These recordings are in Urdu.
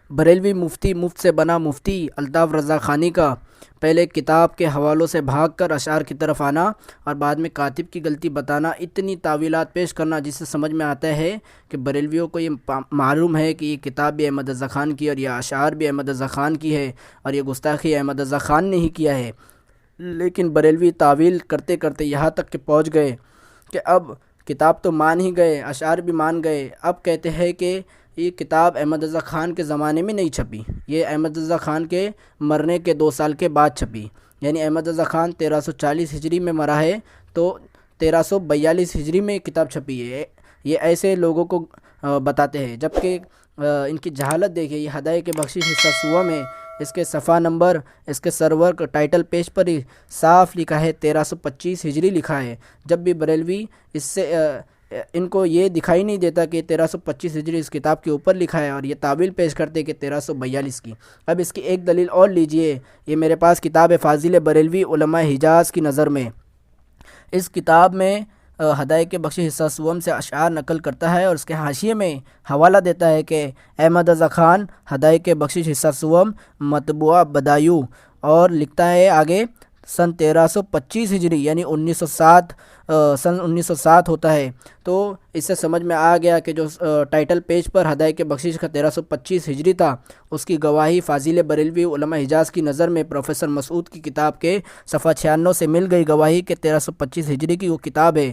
بریلوی مفتی مفت سے بنا مفتی الطاف رضا خانی کا پہلے کتاب کے حوالوں سے بھاگ کر اشعار کی طرف آنا اور بعد میں کاتب کی غلطی بتانا، اتنی تاویلات پیش کرنا جس سے سمجھ میں آتا ہے کہ بریلویوں کو یہ معلوم ہے کہ یہ کتاب بھی احمد رضا خان کی اور یہ اشعار بھی احمد رضا خان کی ہے اور یہ گستاخی احمد رضا خان نے ہی کیا ہے۔ لیکن بریلوی تاویل کرتے کرتے یہاں تک کہ پہنچ گئے کہ اب کتاب تو مان ہی گئے، اشعار بھی مان گئے، اب کہتے ہیں کہ یہ کتاب احمد رضا خان کے زمانے میں نہیں چھپی، یہ احمد رضا خان کے مرنے کے 2 سال کے بعد چھپی۔ یعنی احمد رضا خان 1340 ہجری میں مرا ہے تو 1342 ہجری میں کتاب چھپی ہے۔ یہ ایسے لوگوں کو بتاتے ہیں، جبکہ ان کی جہالت دیکھیں۔ یہ ہدایت کے بخشش حصہ سوم میں اس کے صفحہ نمبر، اس کے سرور کا ٹائٹل پیج پر ہی صاف لکھا ہے 1325 ہجری لکھا ہے، جب بھی بریلوی اس سے ان کو یہ دکھائی نہیں دیتا کہ 1325 ہجری اس کتاب کے اوپر لکھا ہے اور یہ تعویل پیش کرتے کہ 1342 کی۔ اب اس کی ایک دلیل اور لیجئے، یہ میرے پاس کتاب ہے فاضل بریلوی علماء حجاز کی نظر میں۔ اس کتاب میں ہدایت کے بخشش حصہ سوم سے اشعار نقل کرتا ہے اور اس کے حاشیے میں حوالہ دیتا ہے کہ احمد رضا خان ہدایت کے بخشش حصہ سوم مطبوعہ بدایو، اور لکھتا ہے آگے سن 1325 ہجری یعنی 1907 سن 1907 ہوتا ہے۔ تو اس سے سمجھ میں آ گیا کہ جو ٹائٹل پیج پر ہدایت کے بخشش کا 1325 ہجری تھا، اس کی گواہی فاضل بریلوی علماء حجاز کی نظر میں پروفیسر مسعود کی کتاب کے صفحہ 96 سے مل گئی گواہی کہ 1325 ہجری کی وہ کتاب ہے۔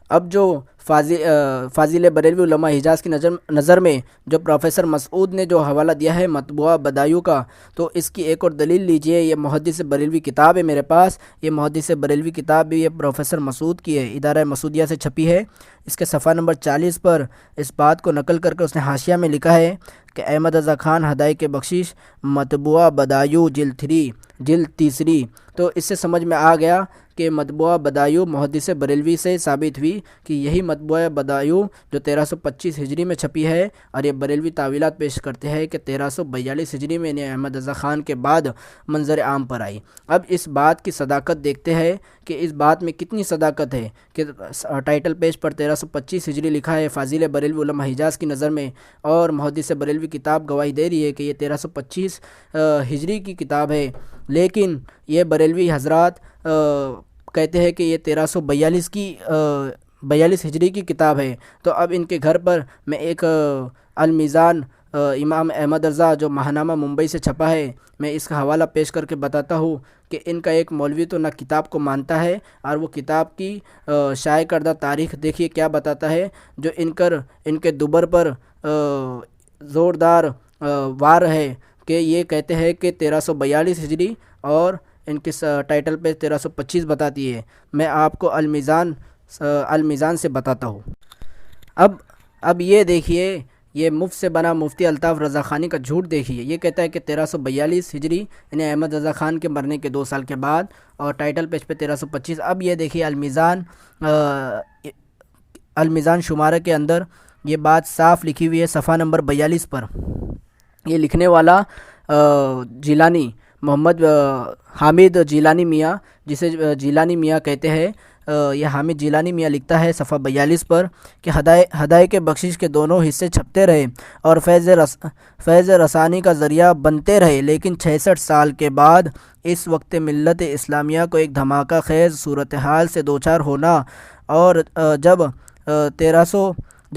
اب جو فاضل بریلوی علماء حجاز کی نظر میں جو پروفیسر مسعود نے جو حوالہ دیا ہے مطبوعہ بدایو کا، تو اس کی ایک اور دلیل لیجئے۔ یہ محدث بریلوی کتاب ہے میرے پاس، یہ محدث بریلوی کتاب بھی یہ پروفیسر مسعود کی ہے، ادارہ مسعودیہ سے چھپی ہے۔ اس کے صفحہ نمبر 40 پر اس بات کو نقل کر کے اس نے حاشیہ میں لکھا ہے کہ احمد رضا خان ہدایت کے بخشش مطبوعہ بدایو جلد 3 جلد تیسری۔ تو اس سے سمجھ میں آ گیا کہ مطبوعہ بدایو محدث بریلوی سے ثابت ہوئی کہ یہی مطبوعہ بدایو جو 1325 ہجری میں چھپی ہے، اور یہ بریلوی تعویلات پیش کرتے ہیں کہ 1342 ہجری میں انہیں احمد رضا خان کے بعد منظر عام پر آئی۔ اب اس بات کی صداقت دیکھتے ہیں کہ اس بات میں کتنی صداقت ہے کہ ٹائٹل پیج پر 1325 ہجری لکھا ہے فاضل بریلوی علماء حجاز کی نظر میں، اور محدث بریلوی کتاب گواہی دے رہی ہے کہ یہ 1325 ہجری کی کتاب ہے، لیکن یہ بریلوی حضرات کہتے ہیں کہ یہ 1342 ہجری کی کتاب ہے۔ تو اب ان کے گھر پر میں ایک المیزان امام احمد رضا جو ماہنامہ ممبئی سے چھپا ہے، میں اس کا حوالہ پیش کر کے بتاتا ہوں کہ ان کا ایک مولوی تو نہ کتاب کو مانتا ہے، اور وہ کتاب کی شائع کردہ تاریخ دیکھیے کیا بتاتا ہے، جو ان کے دوبر پر زوردار وار ہے کہ یہ کہتے ہیں کہ 1342 ہجری، اور ان کے ٹائٹل پہ 1325 بتاتی ہے۔ میں آپ کو المیزان سے بتاتا ہوں۔ اب یہ دیکھیے، یہ مفت سے بنا مفتی الطاف رضا خانی کا جھوٹ دیکھیے۔ یہ کہتا ہے کہ 1342 ہجری یعنی احمد رضا خان کے مرنے کے 2 سال کے بعد، اور ٹائٹل پیج پہ 1325۔ اب یہ دیکھیے المیزان شمارہ کے اندر یہ بات صاف لکھی ہوئی ہے صفحہ نمبر 42 پر۔ یہ لکھنے والا جیلانی محمد حامد جیلانی میاں، جسے جیلانی میاں کہتے ہیں، یہ حامد جیلانی میاں لکھتا ہے صفحہ 42 پر کہ ہدایت کے بخشش کے دونوں حصے چھپتے رہے اور فیض رسانی کا ذریعہ بنتے رہے، لیکن 66 سال کے بعد اس وقت ملت اسلامیہ کو ایک دھماکہ خیز صورتحال سے دوچار ہونا، اور جب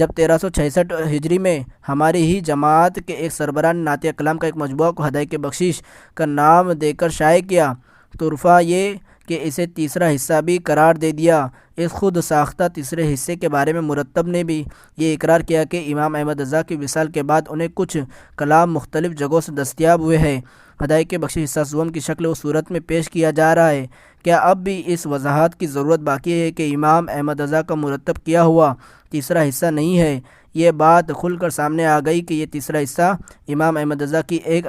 1366 ہجری میں ہماری ہی جماعت کے ایک سربراہ نے نعت کلام کا ایک مجموعہ کو ہدایت کے بخشش کا نام دے کر شائع کیا، تو رفع یہ کہ اسے تیسرا حصہ بھی قرار دے دیا۔ اس خود ساختہ تیسرے حصے کے بارے میں مرتب نے بھی یہ اقرار کیا کہ امام احمد رضا کی وصال کے بعد انہیں کچھ کلام مختلف جگہوں سے دستیاب ہوئے ہیں۔ ہدایت کے بخشش حصہ سوم کی شکل و صورت میں پیش کیا جا رہا ہے۔ کیا اب بھی اس وضاحت کی ضرورت باقی ہے کہ امام احمد رضا کا مرتب کیا ہوا تیسرا حصہ نہیں ہے؟ یہ بات کھل کر سامنے آ گئی کہ یہ تیسرا حصہ امام احمد رضا کی ایک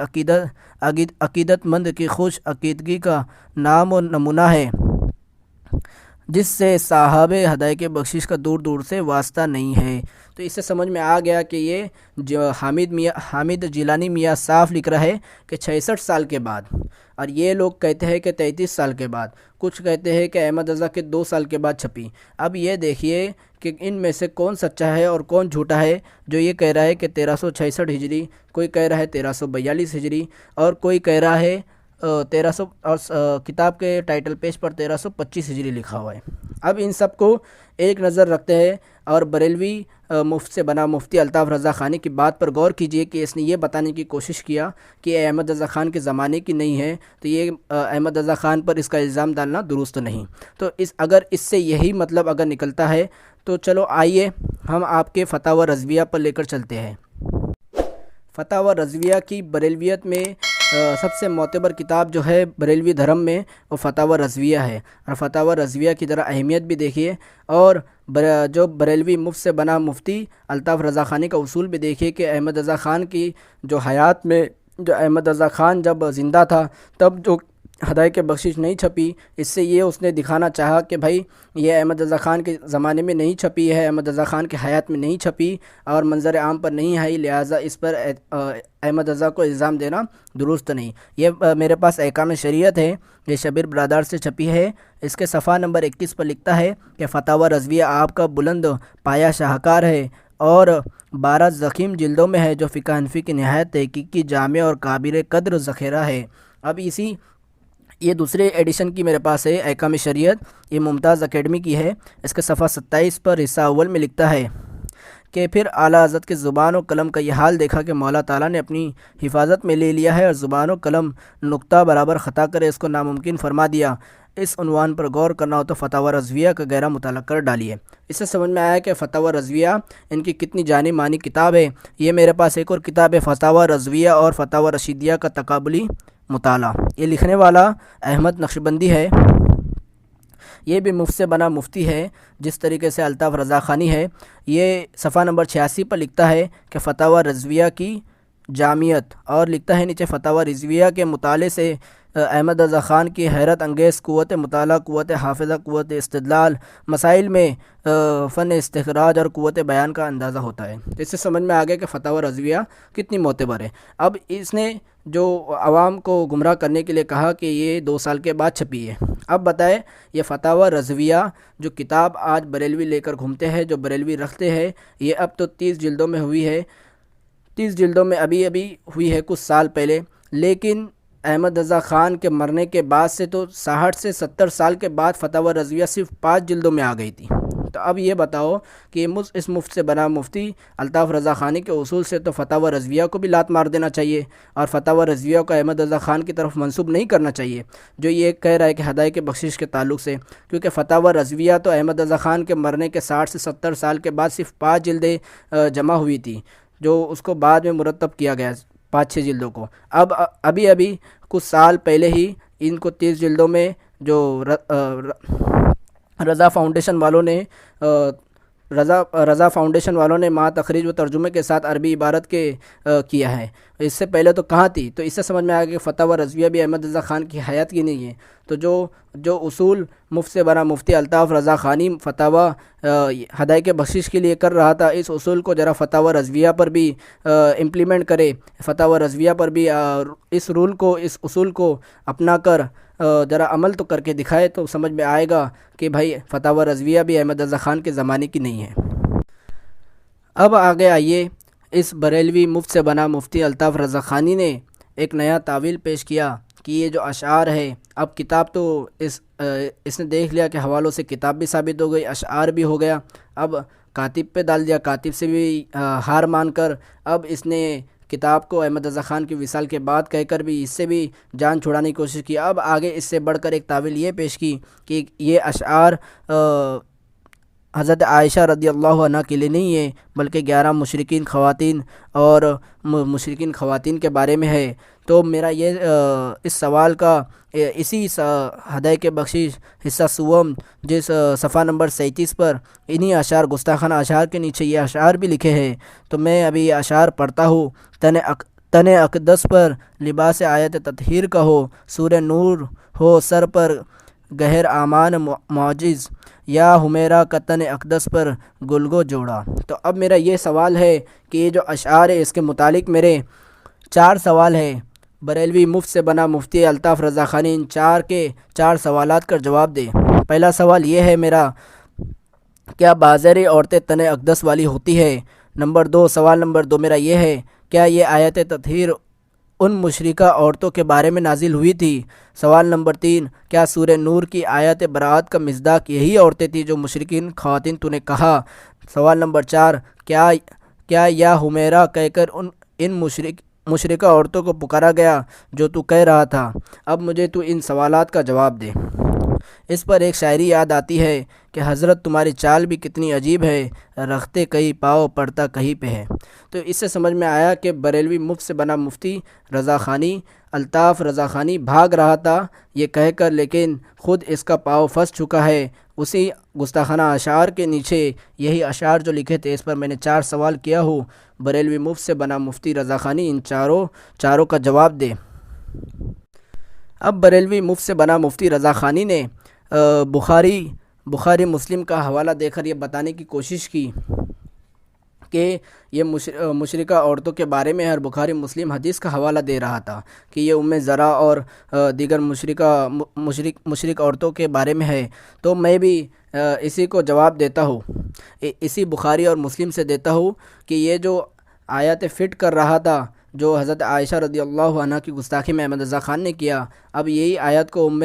عقیدت مند کی خوش عقیدگی کا نام و نمونہ ہے، جس سے صاحب ہدایت کے بخشش کا دور دور سے واسطہ نہیں ہے۔ تو اس سے سمجھ میں آ گیا کہ یہ جو حامد جیلانی میاں صاف لکھ رہا ہے کہ 66 سال کے بعد، اور یہ لوگ کہتے ہیں کہ 33 سال کے بعد، کچھ کہتے ہیں کہ احمد رضا کے 2 سال کے بعد چھپی۔ اب یہ دیکھیے کہ ان میں سے کون سچا ہے اور کون جھوٹا ہے، جو یہ کہہ رہا ہے کہ 1366 ہجری، کوئی کہہ رہا ہے 1342 ہجری، اور کوئی کہہ رہا ہے 1300، اور کتاب کے ٹائٹل پیج پر 1325 ہجری لکھا ہوا ہے۔ اب ان سب کو ایک نظر رکھتے ہیں اور بریلوی مفت سے بنا مفتی الطاف رضا خانی کی بات پر غور کیجئے کہ اس نے یہ بتانے کی کوشش کیا کہ احمد رضا خان کے زمانے کی نہیں ہے، تو یہ احمد رضا خان پر اس کا الزام ڈالنا درست نہیں۔ تو اگر اس سے یہی مطلب اگر نکلتا ہے تو چلو آئیے ہم آپ کے فتاوی رضویہ پر لے کر چلتے ہیں۔ فتاوی رضویہ کی بریلویت میں سب سے معتبر کتاب جو ہے بریلوی دھرم میں، وہ فتاوی رضویہ ہے، اور فتاوی رضویہ کی ذرا اہمیت بھی دیکھیے، اور جو بریلوی مفت سے بنا مفتی الطاف رضا خانی کا اصول بھی دیکھیے کہ احمد رضا خان کی جو حیات میں، جو احمد رضا خان جب زندہ تھا تب جو ہدایت بخشش نہیں چھپی، اس سے یہ اس نے دکھانا چاہا کہ بھائی یہ احمد رضا خان کے زمانے میں نہیں چھپی ہے، احمد رضا خان کی حیات میں نہیں چھپی اور منظر عام پر نہیں آئی، لہٰذا اس پر احمد رضا کو الزام دینا درست نہیں۔ یہ میرے پاس احکام شریعت ہے، یہ شبیر برادر سے چھپی ہے، اس کے صفحہ نمبر 21 پر لکھتا ہے کہ فتاوی رضویہ آپ کا بلند پایا شاہکار ہے اور 12 ضخیم جلدوں میں ہے، جو فقہ حنفی کی نہایت تحقیقی، جامع اور قابل قدر ذخیرہ ہے۔ اب یہ دوسرے ایڈیشن کی میرے پاس ہے احکام شریعت، یہ ممتاز اکیڈمی کی ہے، اس کے صفحہ 27 پر حصہ اول میں لکھتا ہے کہ پھر اعلیٰ حضرت کے زبان و قلم کا یہ حال دیکھا کہ مولا تعالیٰ نے اپنی حفاظت میں لے لیا ہے اور زبان و قلم نقطہ برابر خطا کرے اس کو ناممکن فرما دیا۔ اس عنوان پر غور کرنا ہو تو فتاوی رضویہ کا گہرا مطالعہ کر ڈالیے۔ اس سے سمجھ میں آیا کہ فتاوی رضویہ ان کی کتنی جانی مانی کتاب ہے۔ یہ میرے پاس ایک اور کتاب ہے فتاوی رضویہ اور فتاوی رشیدیہ کا تقابلی مطالعہ، یہ لکھنے والا احمد نقشبندی ہے، یہ بھی مفت سے بنا مفتی ہے جس طریقے سے الطاف رضا خانی ہے۔ یہ صفحہ نمبر 86 پر لکھتا ہے کہ فتاوی رضویہ کی جامعیت، اور لکھتا ہے نیچے فتاوی رضویہ کے مطالعے سے احمد رضا خان کی حیرت انگیز قوت مطالعہ، قوت حافظہ، قوت استدلال، مسائل میں فن استخراج اور قوت بیان کا اندازہ ہوتا ہے۔ اس سے سمجھ میں آ گیا کہ فتاوی رضویہ کتنی معتبر ہے۔ اب اس نے جو عوام کو گمراہ کرنے کے لیے کہا کہ یہ 2 سال کے بعد چھپی ہے، اب بتائے یہ فتاوی رضویہ جو کتاب آج بریلوی لے کر گھومتے ہیں، جو بریلوی رکھتے ہیں، یہ اب تو 30 جلدوں میں ہوئی ہے، 30 جلدوں میں ابھی ہوئی ہے کچھ سال پہلے، لیکن احمد رضا خان کے مرنے کے بعد سے تو 60 سے 70 سال کے بعد فتاوی رضویہ صرف 5 جلدوں میں آ گئی تھی۔ تو اب یہ بتاؤ کہ اس مفت سے بنا مفتی الطاف رضا خانی کے اصول سے تو فتاوی رضویہ کو بھی لات مار دینا چاہیے، اور فتاوی رضویہ کو احمد رضا خان کی طرف منسوب نہیں کرنا چاہیے جو یہ کہہ رہا ہے کہ ہدایت بخشش کے تعلق سے، کیونکہ فتاوی رضویہ تو احمد رضا خان کے مرنے کے 60 سے 70 سال کے بعد صرف 5 جلدیں جمع ہوئی تھی، جو اس کو بعد میں مرتب کیا گیا 5-6 جلدوں کو۔ اب ابھی کچھ سال پہلے ہی ان کو 30 جلدوں میں جو رضا فاؤنڈیشن والوں نے مع تخریج و ترجمے کے ساتھ عربی عبارت کے کیا ہے، اس سے پہلے تو کہاں تھی؟ تو اس سے سمجھ میں آیا کہ فتاوی رضویہ بھی احمد رضا خان کی حیات کی نہیں ہے۔ تو جو اصول مفت سے بنا مفتی الطاف رضا خانی فتاوی ہدایت بخشش کے لیے کر رہا تھا، اس اصول کو ذرا فتاوی رضویہ پر بھی امپلیمنٹ کرے، فتاوی رضویہ پر بھی اس اصول کو اپنا کر ذرا عمل تو کر کے دکھائے، تو سمجھ میں آئے گا کہ بھائی فتاوی رضویہ بھی احمد رضا خان کے زمانے کی نہیں ہے۔ اب آگے آئیے، اس بریلوی مفت سے بنا مفتی الطاف رضا خانی نے ایک نیا تعویل پیش کیا کہ یہ جو اشعار ہے، اب کتاب تو اس نے دیکھ لیا کہ حوالوں سے کتاب بھی ثابت ہو گئی، اشعار بھی ہو گیا، اب کاتب پہ ڈال دیا، کاتب سے بھی ہار مان کر اب اس نے کتاب کو احمد رضا خان کی وصال کے بعد کہہ کر بھی اس سے بھی جان چھڑانے کی کوشش کی۔ اب آگے اس سے بڑھ کر ایک تعویل یہ پیش کی کہ یہ اشعار حضرت عائشہ رضی اللہ عنہ کے لیے نہیں ہے، بلکہ 11 مشرکین خواتین کے بارے میں ہے۔ تو میرا یہ اس سوال کا اسی ہدایت بخشش حصہ سوم جس صفحہ نمبر 37 پر انہی اشعار، گستاخانہ اشعار کے نیچے یہ اشعار بھی لکھے ہیں، تو میں ابھی یہ اشعار پڑھتا ہوں۔ تن اقدس پر لباس آیت تطہیر کا ہو، سورہ نور ہو سر پر گہر آمان معجز یا حمیرہ کتن اقدس پر گلگو جوڑا۔ تو اب میرا یہ سوال ہے کہ یہ جو اشعار ہے اس کے متعلق میرے 4 سوال ہے۔ بریلوی مفت سے بنا مفتی الطاف رضا خانی ان 4 سوالات کا جواب دے۔ پہلا سوال یہ ہے میرا، کیا بازاری عورتیں تن اقدس والی ہوتی ہے؟ سوال نمبر 2 میرا یہ ہے، کیا یہ آیت تطہیر ان مشرکہ عورتوں کے بارے میں نازل ہوئی تھی؟ سوال نمبر 3، کیا سورہ نور کی آیت براءت کا مصداق یہی عورتیں تھیں جو مشرکین خواتین تو نے کہا؟ سوال نمبر 4، کیا یا حمیرہ کہہ کر ان مشرکہ عورتوں کو پکارا گیا جو تو کہہ رہا تھا؟ اب مجھے تو ان سوالات کا جواب دے۔ اس پر ایک شاعری یاد آتی ہے کہ حضرت تمہاری چال بھی کتنی عجیب ہے، رکھتے کہیں پاؤ پڑتا کہیں پہ ہے۔ تو اس سے سمجھ میں آیا کہ بریلوی مفت سے بنا مفتی رضا خانی الطاف رضا خانی بھاگ رہا تھا یہ کہہ کر، لیکن خود اس کا پاؤ پھنس چکا ہے اسی گستاخانہ اشعار کے نیچے۔ یہی اشعار جو لکھے تھے، اس پر میں نے 4 سوال کیا ہوں۔ بریلوی مفت سے بنا مفتی رضا خانی ان چاروں کا جواب دے۔ اب بریلوی مفت سے بنا مفتی رضا خانی نے بخاری مسلم کا حوالہ دے کر یہ بتانے کی کوشش کی کہ یہ مشرکہ عورتوں کے بارے میں اور بخاری مسلم حدیث کا حوالہ دے رہا تھا کہ یہ ام زرع اور دیگر مشرک عورتوں کے بارے میں ہے۔ تو میں بھی اسی کو جواب دیتا ہوں، اسی بخاری اور مسلم سے دیتا ہوں کہ یہ جو آیات فٹ کر رہا تھا جو حضرت عائشہ رضی اللہ عنہ کی گستاخی میں احمد رضا خان نے کیا، اب یہی آیت کو ام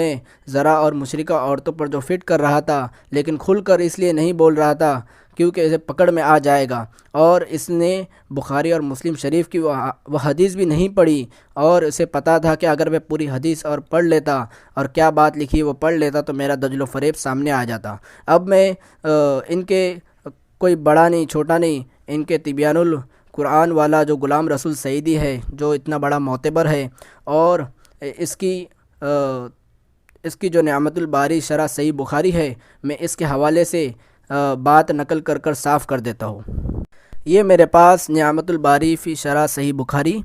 زرع اور مشرکہ عورتوں پر جو فٹ کر رہا تھا، لیکن کھل کر اس لیے نہیں بول رہا تھا کیونکہ اسے پکڑ میں آ جائے گا، اور اس نے بخاری اور مسلم شریف کی وہ حدیث بھی نہیں پڑھی، اور اسے پتہ تھا کہ اگر میں پوری حدیث اور پڑھ لیتا اور کیا بات لکھی وہ پڑھ لیتا تو میرا دجل و فریب سامنے آ جاتا۔ اب میں ان کے کوئی بڑا نہیں چھوٹا نہیں، ان کے تبیان القرآن والا جو غلام رسول سعیدی ہے جو اتنا بڑا معتبر ہے، اور اس کی جو نعمت الباری شرح صحیح بخاری ہے، میں اس کے حوالے سے بات نقل کر صاف کر دیتا ہوں۔ یہ میرے پاس نعمت الباری فی شرح صحیح بخاری،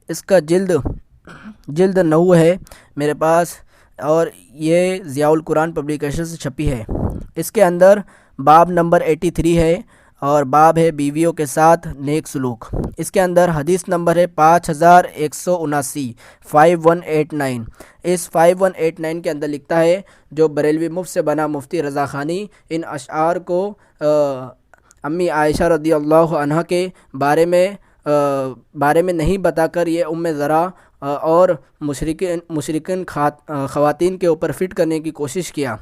اس کا جلد 9 ہے میرے پاس، اور یہ ضیاء القرآن پبلیکیشن سے چھپی ہے۔ اس کے اندر باب نمبر 83 ہے، اور باب ہے بیویوں کے ساتھ نیک سلوک۔ اس کے اندر حدیث نمبر ہے 5179 5189۔ اس 5189 کے اندر لکھتا ہے، جو بریلوی مفت سے بنا مفتی رضا خانی ان اشعار کو امی عائشہ رضی اللہ عنہ کے بارے میں نہیں بتا کر یہ ام زرع اور مشرکین خواتین کے اوپر فٹ کرنے کی کوشش کیا۔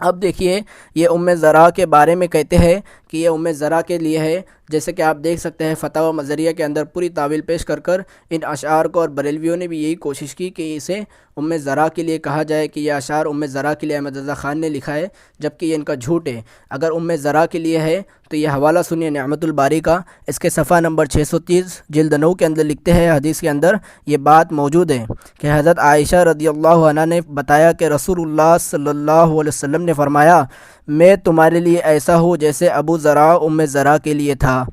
اب دیکھیے، یہ ام زرع کے بارے میں کہتے ہیں کہ یہ ام زرع کے لیے ہے، جیسے کہ آپ دیکھ سکتے ہیں فتاوی مظہریہ کے اندر پوری تعویل پیش کر ان اشعار کو، اور بریلویوں نے بھی یہی کوشش کی کہ اسے ام زرع کے لیے کہا جائے کہ یہ اشعار ام زرع کے لیے احمد رضا خان نے لکھا ہے، جبکہ یہ ان کا جھوٹ ہے۔ اگر ام زرع کے لیے ہے تو یہ حوالہ سنیے نعمت الباری کا، اس کے صفحہ نمبر 630 جلد 9 کے اندر لکھتے ہیں، حدیث کے اندر یہ بات موجود ہے کہ حضرت عائشہ رضی اللہ عنہ نے بتایا کہ رسول اللہ صلی اللہ علیہ وسلم نے فرمایا، میں تمہارے لیے ایسا ہوں جیسے ابو زرع ام زرع کے لیے تھا۔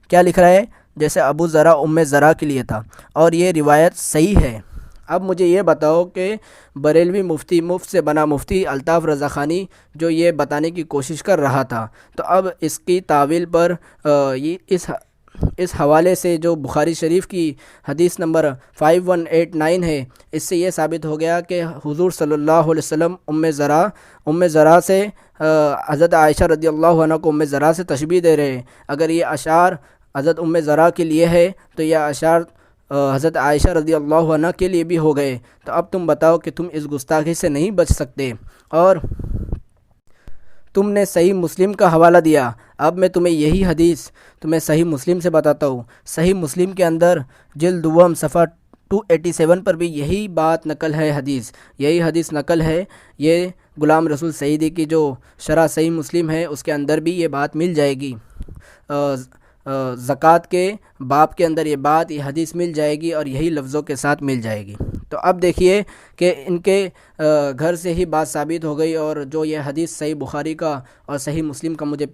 کیا لکھ رہا ہے؟ جیسے ابو زرع ام زرع کے لیے تھا، اور یہ روایت صحیح ہے۔ اب مجھے یہ بتاؤ کہ بریلوی مفتی مفت سے بنا مفتی الطاف رضا خانی جو یہ بتانے کی کوشش کر رہا تھا، تو اب اس کی تعویل پر اس حوالے سے جو بخاری شریف کی حدیث نمبر 5189 ہے، اس سے یہ ثابت ہو گیا کہ حضور صلی اللہ علیہ وسلم ام زرع سے حضرت عائشہ رضی اللہ عنہ کو ام زرع سے تشبیہ دے رہے ہیں۔ اگر یہ اشعار حضرت ام زرع کے لیے ہے تو یہ اشعار حضرت عائشہ رضی اللہ عنہ کے لیے بھی ہو گئے۔ تو اب تم بتاؤ کہ تم اس گستاخی سے نہیں بچ سکتے، اور تم نے صحیح مسلم کا حوالہ دیا۔ اب میں تمہیں یہی حدیث صحیح مسلم سے بتاتا ہوں۔ صحیح مسلم کے اندر جلد 2 صفحہ 287 پر بھی یہی بات نقل ہے، یہی حدیث نقل ہے۔ یہ غلام رسول سعیدی کی جو شرح صحیح مسلم ہے اس کے اندر بھی یہ بات مل جائے گی، زکوٰۃ کے باب کے اندر یہ حدیث مل جائے گی، اور یہی لفظوں کے ساتھ مل جائے گی۔ تو اب دیکھیے کہ ان کے گھر سے ہی بات ثابت ہو گئی، اور جو یہ حدیث صحیح بخاری کا اور صحیح مسلم کا مجھے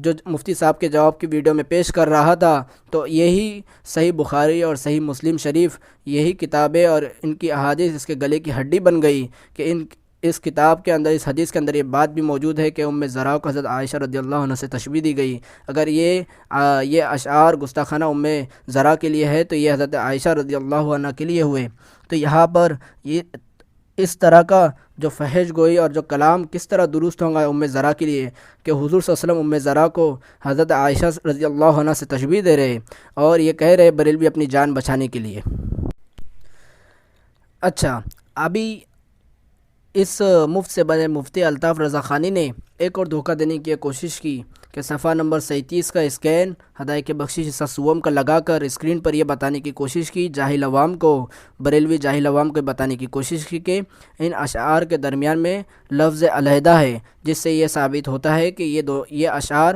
جو مفتی صاحب کے جواب کی ویڈیو میں پیش کر رہا تھا، تو یہی صحیح بخاری اور صحیح مسلم شریف، یہی کتابیں اور ان کی احادیث اس کے گلے کی ہڈی بن گئی کہ اس کتاب کے اندر، اس حدیث کے اندر یہ بات بھی موجود ہے کہ زرا کو حضرت عائشہ رضی اللہ عنہ سے تشبیہ دی گئی۔ اگر یہ اشعار گستاخانہ زرا کے لیے ہے تو یہ حضرت عائشہ رضی اللہ عنہ کے لیے ہوئے۔ تو یہاں پر یہ اس طرح کا جو فحش گوئی اور جو کلام کس طرح درست ہوگا زرا کے لیے کہ حضور صلی اللہ علیہ وسلم زرا کو حضرت عائشہ رضی اللہ عنہ سے تشبیہ دے رہے اور یہ کہہ رہے بریلوی اپنی جان بچانے کے لیے۔ اچھا، ابھی اس مفت سے بنے مفتی الطاف رضا خانی نے ایک اور دھوکہ دینے کی کوشش کی کہ صفحہ نمبر 37 کا اسکین ہدایت بخشش حصہ سوم کا لگا کر اسکرین پر یہ بتانے کی کوشش کی، جاہل عوام کو، بریلوی جاہل عوام کو بتانے کی کوشش کی کہ ان اشعار کے درمیان میں لفظ علیحدہ ہے، جس سے یہ ثابت ہوتا ہے کہ یہ اشعار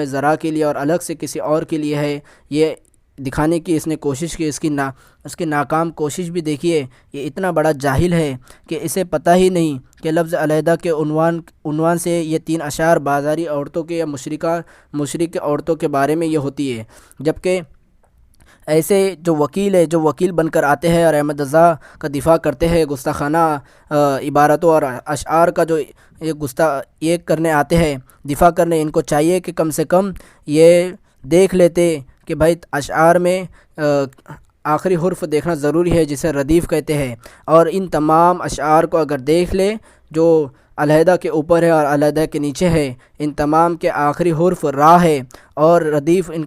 زرا کے لیے اور الگ سے کسی اور کے لیے ہے۔ یہ دکھانے کی اس نے کوشش کی، اس کی ناکام کوشش بھی دیکھیے۔ یہ اتنا بڑا جاہل ہے کہ اسے پتہ ہی نہیں کہ لفظ علیحدہ کے عنوان سے یہ 3 اشعار بازاری عورتوں کے یا مشرک عورتوں کے بارے میں یہ ہوتی ہے، جبکہ ایسے جو وکیل بن کر آتے ہیں اور احمد رضا کا دفاع کرتے ہیں، گستاخانہ عبارتوں اور اشعار کا جو یہ کرنے آتے ہیں، دفاع کرنے، ان کو چاہیے کہ کم سے کم یہ دیکھ لیتے کہ بھائی اشعار میں آخری حرف دیکھنا ضروری ہے جسے ردیف کہتے ہیں، اور ان تمام اشعار کو اگر دیکھ لے جو علیحدہ کے اوپر ہے اور علیحدہ کے نیچے ہے، ان تمام کے آخری حرف را ہے اور ردیف ان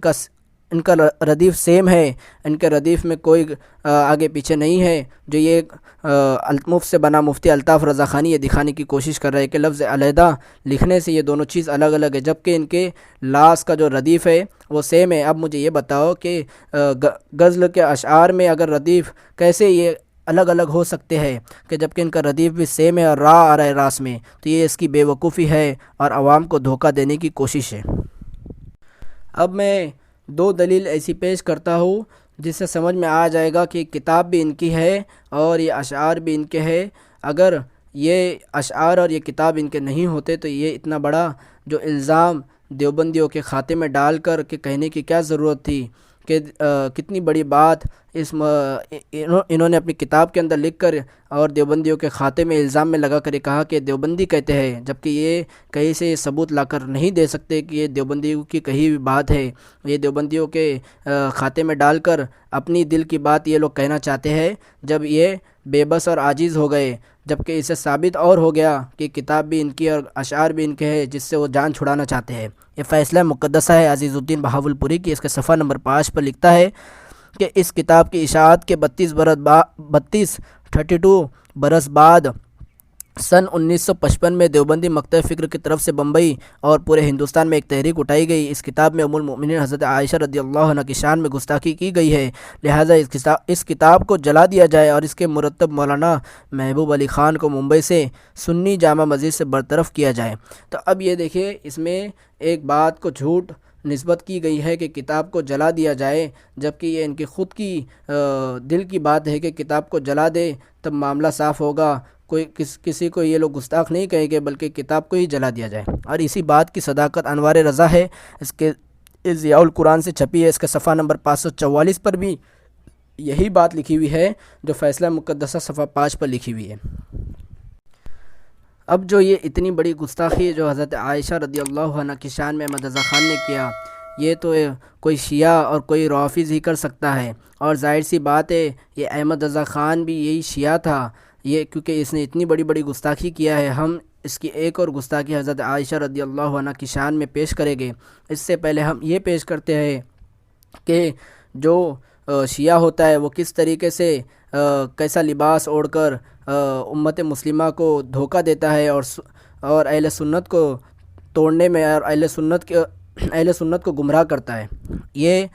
کا ردیف سیم ہے، ان کے ردیف میں کوئی آگے پیچھے نہیں ہے، جو یہ مفت سے بنا مفتی الطاف رضا خانی یہ دکھانے کی کوشش کر رہے ہیں کہ لفظ علیحدہ لکھنے سے یہ دونوں چیز الگ الگ ہے، جبکہ ان کے لاس کا جو ردیف ہے وہ سیم ہے۔ اب مجھے یہ بتاؤ کہ غزل کے اشعار میں اگر ردیف کیسے یہ الگ الگ ہو سکتے ہیں کہ جبکہ ان کا ردیف بھی سیم ہے اور را آ رہا ہے راس میں، تو یہ اس کی بے وقوفی ہے اور عوام کو دھوکہ دینے کی کوشش ہے۔ اب میں 2 دلیل ایسی پیش کرتا ہوں جس سے سمجھ میں آ جائے گا کہ کتاب بھی ان کی ہے اور یہ اشعار بھی ان کے ہے۔ اگر یہ اشعار اور یہ کتاب ان کے نہیں ہوتے تو یہ اتنا بڑا جو الزام دیوبندیوں کے کھاتے میں ڈال کر کے کہنے کی کیا ضرورت تھی کہ کتنی بڑی بات انہوں نے اپنی کتاب کے اندر لکھ کر اور دیوبندیوں کے کھاتے میں الزام میں لگا کر یہ کہا کہ دیوبندی کہتے ہیں، جبکہ یہ کہیں سے یہ ثبوت لا کر نہیں دے سکتے کہ یہ دیوبندیوں کی کہی ہوئی بات ہے۔ یہ دیوبندیوں کے کھاتے میں ڈال کر اپنی دل کی بات یہ لوگ کہنا چاہتے ہیں جب یہ بے بس اور عاجز ہو گئے، جبکہ اسے ثابت اور ہو گیا کہ کتاب بھی ان کی اور اشعار بھی ان کے ہیں جس سے وہ جان چھڑانا چاہتے ہیں۔ یہ فیصلہ مقدسہ ہے عزیز الدین بہاولپوری کی، اس کے صفحہ نمبر 5 پر لکھتا ہے کہ اس کتاب کی اشاعت کے 32 برس بعد سن 1955 میں دیوبندی مکتب فکر کی طرف سے بمبئی اور پورے ہندوستان میں ایک تحریک اٹھائی گئی۔ اس کتاب میں ام المؤمنین حضرت عائشہ رضی اللہ عنہ کی شان میں گستاخی کی گئی ہے، لہٰذا اس کتاب کو جلا دیا جائے اور اس کے مرتب مولانا محبوب علی خان کو ممبئی سے سنی جامع مسجد سے برطرف کیا جائے۔ تو اب یہ دیکھیں، اس میں ایک بات کو جھوٹ نسبت کی گئی ہے کہ کتاب کو جلا دیا جائے، جبکہ یہ ان کی خود کی دل کی بات ہے کہ کتاب کو جلا دے تب معاملہ صاف ہوگا، کسی کو یہ لوگ گستاخ نہیں کہیں گے بلکہ کتاب کو ہی جلا دیا جائے۔ اور اسی بات کی صداقت انوار رضا ہے، اس کے ضیاء القرآن سے چھپی ہے، اس کے صفحہ نمبر 544 پر بھی یہی بات لکھی ہوئی ہے جو فیصلہ مقدسہ صفحہ 5 پر لکھی ہوئی ہے۔ اب جو یہ اتنی بڑی گستاخی جو حضرت عائشہ رضی اللہ عنہ کی شان میں احمد رضا خان نے کیا، یہ تو کوئی شیعہ اور کوئی رافض ہی کر سکتا ہے، اور ظاہر سی بات ہے یہ احمد رضا خان بھی یہی شیعہ تھا، یہ کیونکہ اس نے اتنی بڑی بڑی گستاخی کیا ہے۔ ہم اس کی ایک اور گستاخی حضرت عائشہ رضی اللہ عنہ کی شان میں پیش کریں گے، اس سے پہلے ہم یہ پیش کرتے ہیں کہ جو شیعہ ہوتا ہے وہ کس طریقے سے کیسا لباس اوڑھ کر امت مسلمہ کو دھوکہ دیتا ہے اور اہل سنت کو توڑنے میں اور اہل سنت کو گمراہ کرتا ہے۔ یہ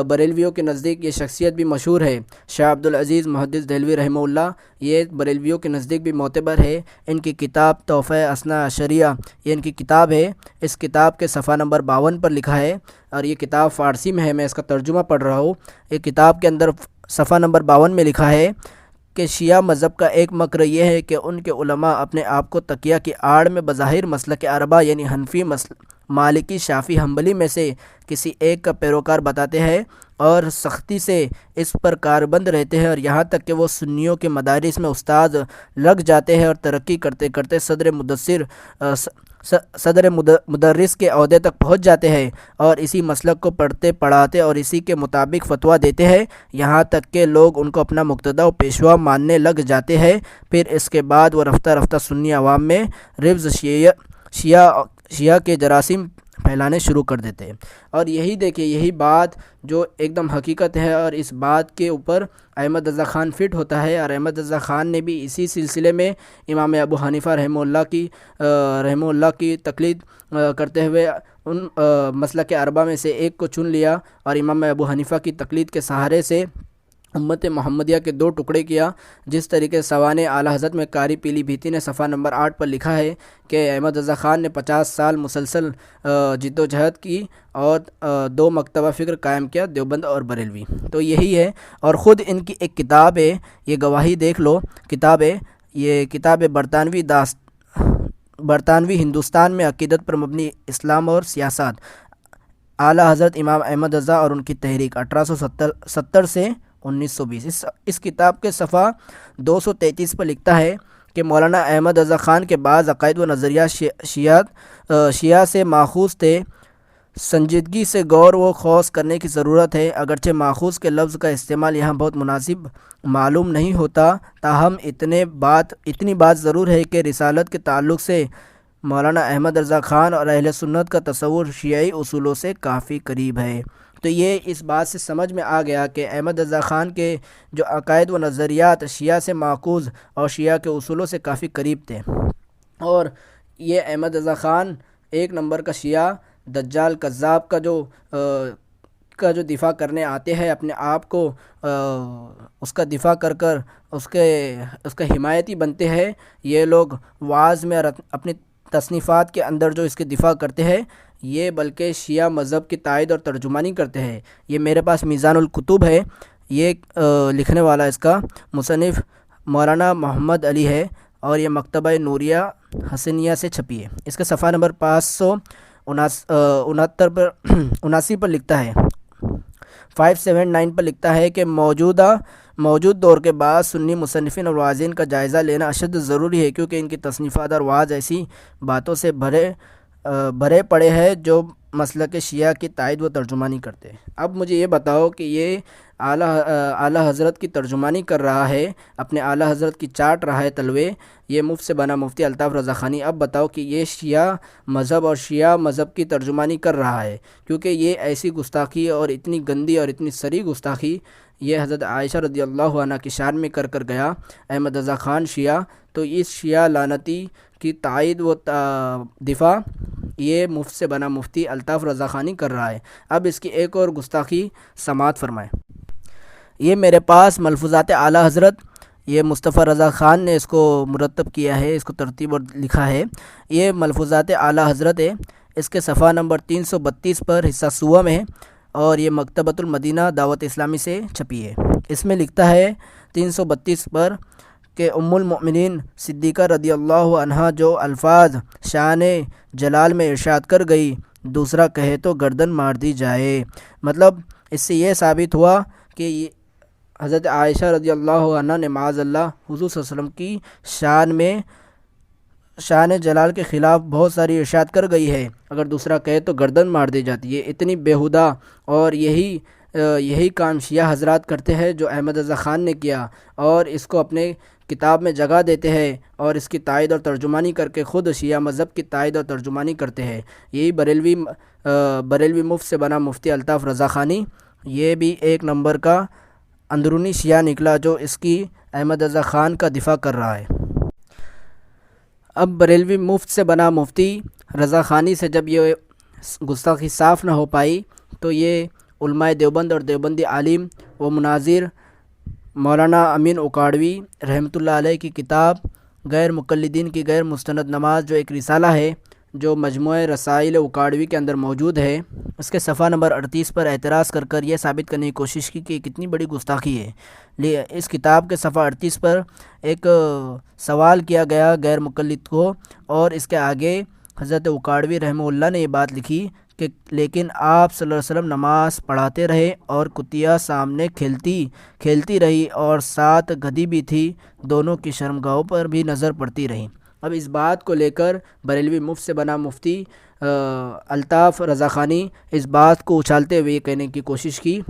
بریلویوں کے نزدیک یہ شخصیت بھی مشہور ہے، شاہ عبدالعزیز محدث دہلوی رحمہ اللہ، یہ بریلویوں کے نزدیک بھی معتبر ہے۔ ان کی کتاب تحفہ اثنا عشریہ یہ ان کی کتاب ہے، اس کتاب کے صفحہ نمبر 52 پر لکھا ہے، اور یہ کتاب فارسی میں ہے، میں اس کا ترجمہ پڑھ رہا ہوں۔ یہ کتاب کے اندر صفحہ نمبر 52 میں لکھا ہے کہ شیعہ مذہب کا ایک مکر یہ ہے کہ ان کے علماء اپنے آپ کو تقیہ کی آڑ میں بظاہر مسلک اربعہ یعنی حنفی مالکی، شافعی، حنبلی میں سے کسی ایک کا پیروکار بتاتے ہیں اور سختی سے اس پر کاربند رہتے ہیں، اور یہاں تک کہ وہ سنیوں کے مدارس میں استاد لگ جاتے ہیں اور ترقی کرتے کرتے صدر مدرس کے عہدے تک پہنچ جاتے ہیں، اور اسی مسلک کو پڑھتے پڑھاتے اور اسی کے مطابق فتویٰ دیتے ہیں، یہاں تک کہ لوگ ان کو اپنا مقتدی و پیشوا ماننے لگ جاتے ہیں۔ پھر اس کے بعد وہ رفتہ رفتہ سنی عوام میں ربز شیعہ کے جراثیم پھیلانے شروع کر دیتے ہیں۔ اور یہی دیکھیں، یہی بات جو ایک دم حقیقت ہے، اور اس بات کے اوپر احمد رضا خان فٹ ہوتا ہے، اور احمد رضا خان نے بھی اسی سلسلے میں امام ابو حنیفہ رحمہ اللہ کی تقلید کرتے ہوئے ان مسلک اربعہ میں سے ایک کو چن لیا، اور امام ابو حنیفہ کی تقلید کے سہارے سے امت محمدیہ کے دو ٹکڑے کیا۔ جس طریقے سوانح اعلیٰ حضرت میں قاری پیلی بھیتی نے صفحہ نمبر 8 پر لکھا ہے کہ احمد رضا خان نے 50 سال مسلسل جد و جہد کی اور 2 مکتبہ فکر قائم کیا، دیوبند اور بریلوی۔ تو یہی ہے، اور خود ان کی ایک کتاب ہے، یہ گواہی دیکھ لو، یہ کتاب برطانوی ہندوستان میں عقیدت پر مبنی اسلام اور سیاست، اعلیٰ حضرت امام احمد رضا اور ان کی تحریک 1870 سے 1920۔ اس کتاب کے صفحہ 233 پر لکھتا ہے کہ مولانا احمد رضا خان کے بعض عقائد و نظریات شیعہ سے ماخوذ تھے، سنجیدگی سے غور و خوض کرنے کی ضرورت ہے، اگرچہ ماخوذ کے لفظ کا استعمال یہاں بہت مناسب معلوم نہیں ہوتا، تاہم اتنی بات ضرور ہے کہ رسالت کے تعلق سے مولانا احمد رضا خان اور اہل سنت کا تصور شیعی اصولوں سے کافی قریب ہے۔ تو یہ اس بات سے سمجھ میں آ گیا کہ احمد رضا خان کے جو عقائد و نظریات شیعہ سے ماخوذ اور شیعہ کے اصولوں سے کافی قریب تھے، اور یہ احمد رضا خان ایک نمبر کا شیعہ دجال کذاب کا جو دفاع کرنے آتے ہیں، اپنے آپ کو اس کا دفاع کر اس کا حمایتی بنتے ہیں۔ یہ لوگ وعظ میں اور اپنی تصنیفات کے اندر جو اس کے دفاع کرتے ہیں، یہ بلکہ شیعہ مذہب کی تائید اور ترجمانی کرتے ہیں۔ یہ میرے پاس میزان الکتب ہے، یہ لکھنے والا اس کا مصنف مولانا محمد علی ہے، اور یہ مکتبہ نوریہ حسنیہ سے چھپی ہے۔ اس کا صفحہ نمبر 579 پر لکھتا ہے 579 پر لکھتا ہے کہ موجود دور کے بعد سنی مصنفین اور واعظین کا جائزہ لینا اشد ضروری ہے، کیونکہ ان کی تصنیفات اور وعظ ایسی باتوں سے بھرے پڑے ہیں جو مسلک شیعہ کی تائید و ترجمانی کرتے ہیں۔ اب مجھے یہ بتاؤ کہ یہ اعلیٰ حضرت کی ترجمانی کر رہا ہے، اپنے اعلیٰ حضرت کی چاٹ رہا ہے تلوے، یہ مفت سے بنا مفتی الطاف رضا خانی۔ اب بتاؤ کہ یہ شیعہ مذہب اور شیعہ مذہب کی ترجمانی کر رہا ہے، کیونکہ یہ ایسی گستاخی اور اتنی گندی اور اتنی سری گستاخی یہ حضرت عائشہ رضی اللہ عنہ کی شان میں کر گیا احمد رضا خان شیعہ۔ تو اس شیعہ لعنتی کی تائید و دفاع یہ مفت سے بنا مفتی الطاف رضا خانی کر رہا ہے۔ اب اس کی ایک اور گستاخی سماعت فرمائیں۔ یہ میرے پاس ملفوظات اعلیٰ حضرت، یہ مصطفیٰ رضا خان نے اس کو مرتب کیا ہے، اس کو ترتیب اور لکھا ہے۔ یہ ملفوظات اعلیٰ حضرت ہے، اس کے صفحہ نمبر 332 پر حصہ سوم ہے، اور یہ مکتبۃ المدینہ دعوت اسلامی سے چھپی ہے۔ اس میں لکھتا ہے 332 پر کہ ام المؤمنین صدیقہ رضی اللہ عنہا جو الفاظ شان جلال میں ارشاد کر گئی، دوسرا کہے تو گردن مار دی جائے۔ مطلب اس سے یہ ثابت ہوا کہ حضرت عائشہ رضی اللہ عنہ نے معاذ اللہ حضور صلی اللہ علیہ وسلم کی شان میں شان جلال کے خلاف بہت ساری ارشاد کر گئی ہے، اگر دوسرا کہے تو گردن مار دی جاتی ہے۔ اتنی بیہودہ، اور یہی کام شیعہ حضرات کرتے ہیں جو احمد رضا خان نے کیا، اور اس کو اپنے کتاب میں جگہ دیتے ہیں، اور اس کی تائید اور ترجمانی کر کے خود شیعہ مذہب کی تائید اور ترجمانی کرتے ہیں۔ یہی بریلوی مفت سے بنا مفتی الطاف رضا خانی، یہ بھی ایک نمبر کا اندرونی شیعہ نکلا جو اس کی احمد رضا خان کا دفاع کر رہا ہے۔ اب بریلوی مفت سے بنا مفتی رضا خانی سے جب یہ گستاخی صاف نہ ہو پائی، تو یہ علماء دیوبند اور دیوبندی عالم و مناظر مولانا امین اکاڑوی رحمۃ اللہ علیہ کی کتاب غیر مقلدین کی غیر مستند نماز، جو ایک رسالہ ہے جو مجموعہ رسائل اکاڑوی کے اندر موجود ہے، اس کے صفحہ نمبر 38 پر اعتراض کر یہ ثابت کرنے کی کوشش کی کہ کتنی بڑی گستاخی ہے۔ اس کتاب کے صفحہ 38 پر ایک سوال کیا گیا غیر مقلد کو، اور اس کے آگے حضرت اکاڑوی رحمہ اللہ نے یہ بات لکھی کہ لیکن آپ صلی اللہ علیہ وسلم نماز پڑھاتے رہے اور کتیا سامنے کھیلتی رہی اور ساتھ گدھی بھی تھی، دونوں کی شرمگاہوں پر بھی نظر پڑتی رہی۔ اب اس بات کو لے کر بریلوی مفت سے بنا مفتی الطاف رضا خانی اس بات کو اچھالتے ہوئے یہ کہنے کی کوشش کی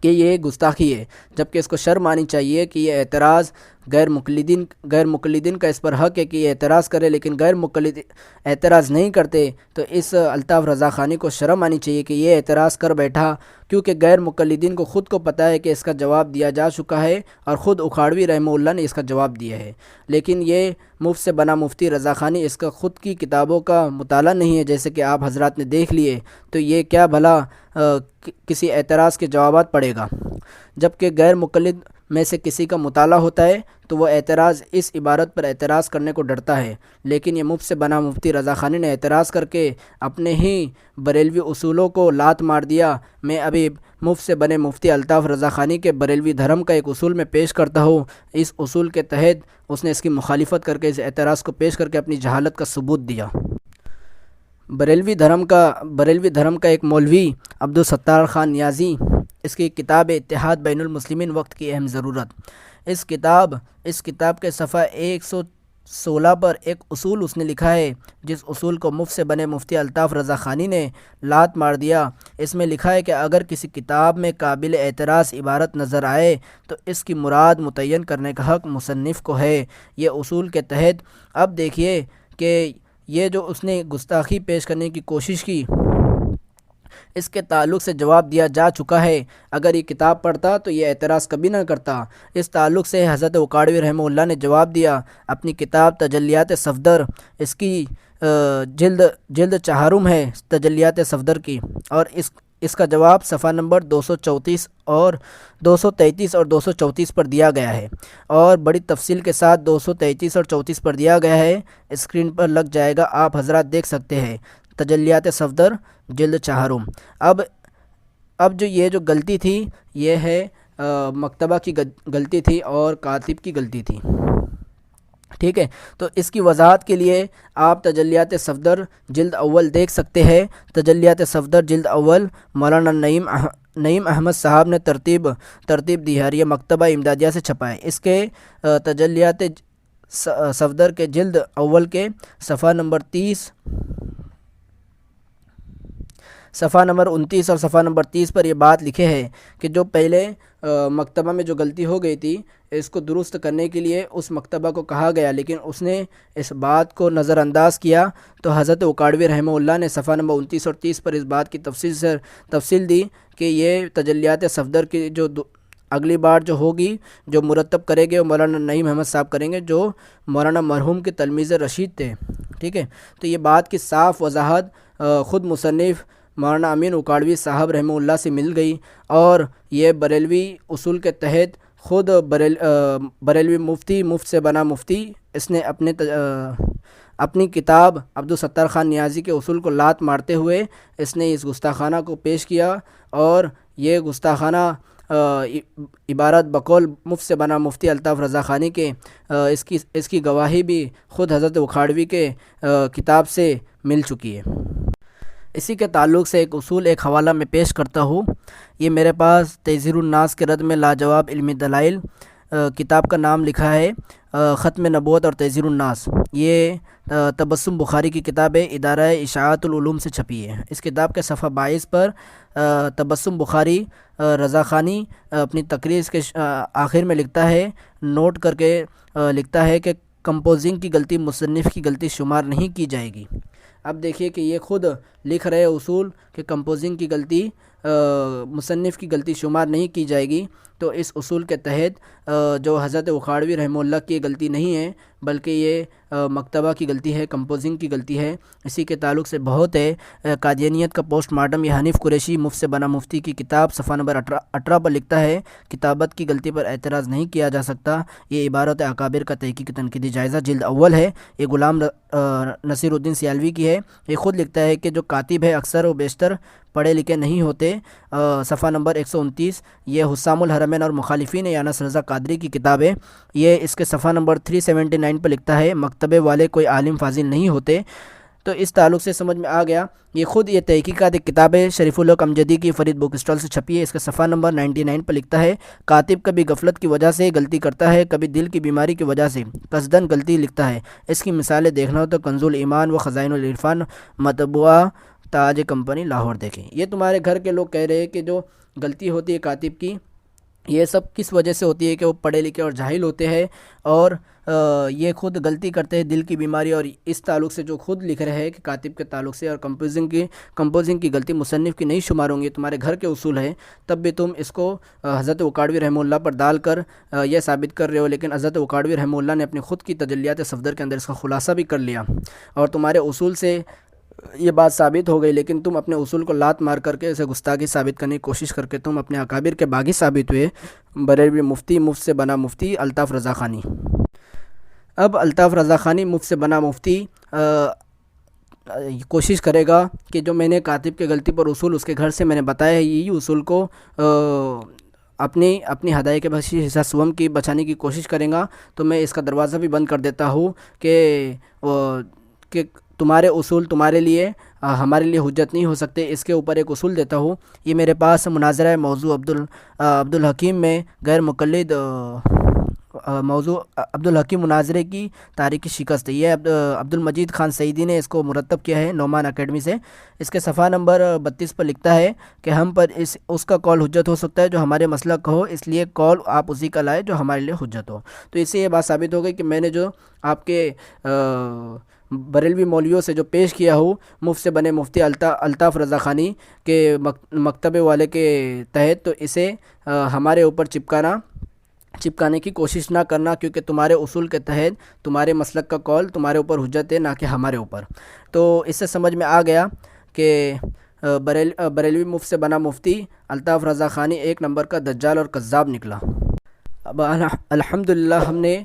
کہ یہ گستاخی ہے، جبکہ اس کو شرم آنی چاہیے کہ یہ اعتراض غیر مقلدین کا اس پر حق ہے کہ یہ اعتراض کرے، لیکن غیر مقلد اعتراض نہیں کرتے، تو اس الطاف رضا خانی کو شرم آنی چاہیے کہ یہ اعتراض کر بیٹھا، کیونکہ غیر مقلدین کو خود کو پتہ ہے کہ اس کا جواب دیا جا چکا ہے اور خود اکھاڑوی رحمہ اللہ نے اس کا جواب دیا ہے، لیکن یہ مفت سے بنا مفتی رضا خانی اس کا خود کی کتابوں کا مطالعہ نہیں ہے، جیسے کہ آپ حضرات نے دیکھ لیے، تو یہ کیا بھلا کسی اعتراض کے جوابات پڑھے گا؟ جبکہ غیر مقلد میں سے کسی کا مطالعہ ہوتا ہے تو وہ اعتراض اس عبارت پر اعتراض کرنے کو ڈرتا ہے، لیکن یہ مفت سے بنا مفتی رضا خانی نے اعتراض کر کے اپنے ہی بریلوی اصولوں کو لات مار دیا۔ میں ابھی مفت سے بنے مفتی الطاف رضا خانی کے بریلوی دھرم کا ایک اصول میں پیش کرتا ہوں۔ اس اصول کے تحت اس نے اس کی مخالفت کر کے اس اعتراض کو پیش کر کے اپنی جہالت کا ثبوت دیا۔ بریلوی دھرم کا ایک مولوی عبدالستار خان نیازی، اس کی کتاب اتحاد بین المسلمین وقت کی اہم ضرورت، اس کتاب کے صفحہ 116 پر ایک اصول اس نے لکھا ہے، جس اصول کو مفت سے بنے مفتی الطاف رضا خانی نے لات مار دیا۔ اس میں لکھا ہے کہ اگر کسی کتاب میں قابل اعتراض عبارت نظر آئے تو اس کی مراد متعین کرنے کا حق مصنف کو ہے۔ یہ اصول کے تحت اب دیکھیے کہ یہ جو اس نے گستاخی پیش کرنے کی کوشش کی، اس کے تعلق سے جواب دیا جا چکا ہے۔ اگر یہ کتاب پڑھتا تو یہ اعتراض کبھی نہ کرتا۔ اس تعلق سے حضرت اکاڑوی رحمہ اللہ نے جواب دیا اپنی کتاب تجلیات صفدر، اس کی جلد چہارم ہے تجلیات صفدر کی، اور اس کا جواب صفحہ نمبر 234 اور 233 اور 234 پر دیا گیا ہے، اور بڑی تفصیل کے ساتھ 233 اور 34 پر دیا گیا ہے، اسکرین پر لگ جائے گا، آپ حضرات دیکھ سکتے ہیں۔ تجلیات صفدر جلد چہارم۔ اب یہ جو غلطی تھی یہ ہے مکتبہ کی غلطی تھی اور کاتب کی غلطی تھی، ٹھیک ہے؟ تو اس کی وضاحت کے لیے آپ تجلیات صفدر جلد اول دیکھ سکتے ہیں۔ تجلیات صفدر جلد اول مولانا نعیم احمد صاحب نے ترتیب دی ہے، یہ مکتبہ امدادیہ سے چھپا ہے۔ اس کے تجلیات صفدر کے جلد اول کے صفحہ نمبر 29 اور صفحہ نمبر 30 پر یہ بات لکھے ہے کہ جو پہلے مکتبہ میں جو غلطی ہو گئی تھی اس کو درست کرنے کے لیے اس مکتبہ کو کہا گیا، لیکن اس نے اس بات کو نظر انداز کیا، تو حضرت اکاڑوی رحمہ اللہ نے صفحہ نمبر 29 اور 30 پر اس بات کی تفصیل دی کہ یہ تجلیات صفدر کی جو اگلی بار جو ہوگی جو مرتب کرے گے وہ مولانا نعیم احمد صاحب کریں گے، جو مولانا مرحوم کے تلمیذ رشید تھے، ٹھیک ہے؟ تو یہ بات کی صاف وضاحت خود مصنف مولانا امین اکاڑوی صاحب رحمہ اللہ سے مل گئی، اور یہ بریلوی اصول کے تحت خود بریلوی مفتی مفت سے بنا مفتی اس نے اپنی کتاب عبدالستار خان نیازی کے اصول کو لات مارتے ہوئے اس نے اس گستاخانہ کو پیش کیا، اور یہ گستاخانہ عبارت بقول مفت سے بنا مفتی الطاف رضا خانی کے اس کی گواہی بھی خود حضرت اکھاڑوی کے کتاب سے مل چکی ہے۔ اسی کے تعلق سے ایک حوالہ میں پیش کرتا ہوں، یہ میرے پاس تیسیر الناس کے رد میں لاجواب علمی دلائل کتاب کا نام لکھا ہے، ختم نبوت اور تیسیر الناس، یہ تبسم بخاری کی کتاب ہے، ادارہ اشاعت العلوم سے چھپی ہے۔ اس کتاب کے صفحہ 22 پر تبسم بخاری رضا خانی اپنی تقریر کے آخر میں لکھتا ہے، نوٹ کر کے لکھتا ہے کہ کمپوزنگ کی غلطی مصنف کی غلطی شمار نہیں کی جائے گی۔ اب دیکھیے کہ یہ خود لکھ رہے اصول کہ کمپوزنگ کی غلطی مصنف کی غلطی شمار نہیں کی جائے گی، تو اس اصول کے تحت جو حضرت اکھاڑوی رحمہ اللہ کی غلطی نہیں ہے بلکہ یہ مکتبہ کی غلطی ہے، کمپوزنگ کی غلطی ہے۔ اسی کے تعلق سے بہت ہے، قادیانیت کا پوسٹ مارٹم، یہ حنیف قریشی مفت سے بنا مفتی کی کتاب صفحہ نمبر 18 پر لکھتا ہے، کتابت کی غلطی پر اعتراض نہیں کیا جا سکتا، یہ عبارت اکابر کا تحقیق تنقیدی جائزہ جلد اول ہے، یہ غلام نصیر الدین سیالوی کی ہے۔ یہ خود لکھتا ہے کہ جو کاتب ہے اکثر و بیشتر پڑھے لکھے نہیں ہوتے، صفحہ نمبر 129، یہ حسام الحرمین اور مخالفین یا انس رضا قادری کی کتاب ہے، یہ اس کے صفحہ نمبر 379 پر لکھتا ہے، مکتبے والے کوئی عالم فاضل نہیں ہوتے، تو اس تعلق سے سمجھ میں آ گیا۔ یہ تحقیقات ایک کتاب ہے، شریف الحق امجدی کی، فرید بک اسٹال سے چھپی ہے۔ اس کا صفحہ نمبر 99 پر لکھتا ہے، کاتب کبھی غفلت کی وجہ سے غلطی کرتا ہے، کبھی دل کی بیماری کی وجہ سے قصدن غلطی لکھتا ہے۔ اس کی مثالیں دیکھنا ہو تو کنز الایمان و خزائن العرفان، مطبوعہ تاج کمپنی، لاہور دیکھیں۔ یہ تمہارے گھر کے لوگ کہہ رہے ہیں کہ جو غلطی ہوتی ہے کاتب کی، یہ سب کس وجہ سے ہوتی ہے کہ وہ پڑھے لکھے اور جاہل ہوتے ہیں، اور یہ خود غلطی کرتے ہیں، دل کی بیماری، اور اس تعلق سے جو خود لکھ رہے ہیں کہ کاتب کے تعلق سے، اور کمپوزنگ کی غلطی مصنف کی نہیں شمار ہوں گی، تمہارے گھر کے اصول ہیں، تب بھی تم اس کو حضرت وقاڑوی رحمہ اللہ پر ڈال کر یہ ثابت کر رہے ہو۔ لیکن حضرت وقاڑوی رحمہ اللہ نے اپنی خود کی تجلیات صفدر کے اندر اس کا خلاصہ بھی کر لیا، اور تمہارے اصول سے یہ بات ثابت ہو گئی، لیکن تم اپنے اصول کو لات مار کر کے اسے گستاخی ثابت کرنے کی کوشش کر کے تم اپنے اکابر کے باغی ثابت ہوئے۔ بریلوی مفتی مفت سے بنا مفتی الطاف رضا خانی۔ اب الطاف رضا خانی مفت سے بنا مفتی کوشش کرے گا کہ جو میں نے کاتب کے غلطی پر اصول اس کے گھر سے میں نے بتایا ہے، یہی اصول کو اپنی ہدایت کے بخشی حصہ سوم کی بچانے کی کوشش کریں گا۔ تو میں اس کا دروازہ بھی بند کر دیتا ہوں کہ تمہارے اصول تمہارے لیے ہمارے لیے حجت نہیں ہو سکتے۔ اس کے اوپر ایک اصول دیتا ہوں، یہ میرے پاس مناظرہ موضوع عبدالحکیم میں غیر مقلد موضوع عبدالحکیم مناظرے کی تاریخی شکست ہے۔ یہ عبدالمجید خان سعیدی نے اس کو مرتب کیا ہے نعمان اکیڈمی سے۔ اس کے صفحہ نمبر 32 پر لکھتا ہے کہ ہم پر اس کا قول حجت ہو سکتا ہے جو ہمارے مسلک کا ہو، اس لیے قول آپ اسی کا لائے جو ہمارے لیے حجت ہو۔ تو اس سے یہ بات ثابت ہو گئی کہ میں نے جو آپ کے بریلوی مولویوں سے جو پیش کیا ہوں مفت سے بنے مفتی الطاف رضا خانی کے مکتبے والے کے تحت، تو اسے ہمارے اوپر چپکانے کی کوشش نہ کرنا، کیونکہ تمہارے اصول کے تحت تمہارے مسلک کا قول تمہارے اوپر حجت ہے، نہ کہ ہمارے اوپر۔ تو اس سے سمجھ میں آ گیا کہ بریلوی مفت سے بنا مفتی الطاف رضا خانی ایک نمبر کا دجال اور کذاب نکلا۔ اب الحمدللہ ہم نے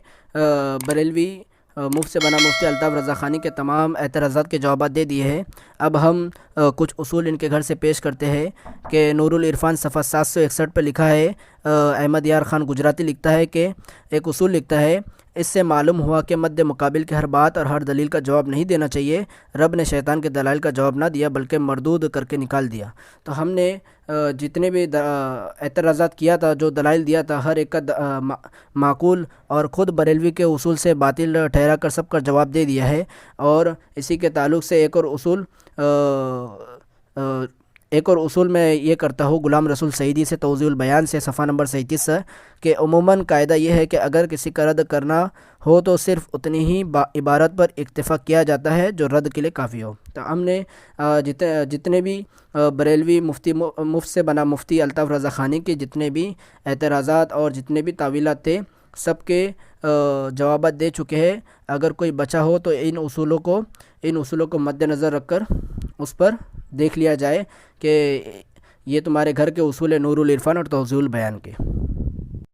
بریلوی مفت سے بنا مفتی الطاف رضا خانی کے تمام اعتراضات کے جوابات دے دیے ہیں۔ اب ہم کچھ اصول ان کے گھر سے پیش کرتے ہیں کہ نور العرفان صفحہ 761 پہ لکھا ہے، احمد یار خان گجراتی لکھتا ہے کہ ایک اصول لکھتا ہے، اس سے معلوم ہوا کہ مد مقابل کی ہر بات اور ہر دلیل کا جواب نہیں دینا چاہیے۔ رب نے شیطان کے دلائل کا جواب نہ دیا بلکہ مردود کر کے نکال دیا۔ تو ہم نے جتنے بھی اعتراضات کیا تھا، جو دلائل دیا تھا، ہر ایک کا معقول اور خود بریلوی کے اصول سے باطل ٹھہرا کر سب کا جواب دے دیا ہے۔ اور اسی کے تعلق سے ایک اور اصول میں یہ کرتا ہوں غلام رسول سعیدی سے توضیح البیان سے صفحہ نمبر 37 کہ عموماً قاعدہ یہ ہے کہ اگر کسی کا رد کرنا ہو تو صرف اتنی ہی عبارت پر اکتفا کیا جاتا ہے جو رد کے لیے کافی ہو۔ تو ہم نے جتنے بھی بریلوی مفت سے بنا مفتی الطاف رضا خانی کے جتنے بھی اعتراضات اور جتنے بھی تعویلات تھے، سب کے جوابات دے چکے ہیں۔ اگر کوئی بچا ہو تو ان اصولوں کو مد نظر رکھ کر اس پر دیکھ لیا جائے کہ یہ تمہارے گھر کے اصول نور العرفان اور توضیح البیان کے۔